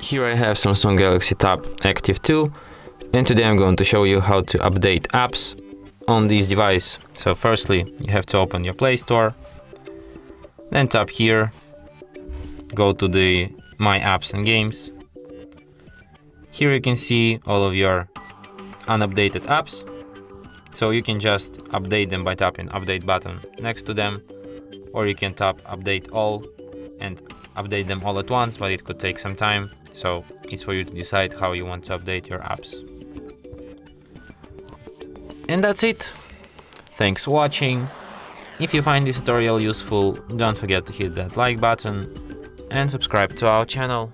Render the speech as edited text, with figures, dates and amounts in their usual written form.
Here I have Samsung Galaxy Tab Active2, and today I'm going to show you how to update apps on this device. So firstly, you have to open your Play Store, then tap here, go to the My Apps and Games. Here you can see all of your unupdated apps, so you can just update them by tapping Update button next to them, or you can tap Update All and update them all at once, but it could take some time, so it's for you to decide how you want to update your apps. And that's it. Thanks for watching. If you find this tutorial useful, don't forget to hit that like button and subscribe to our channel.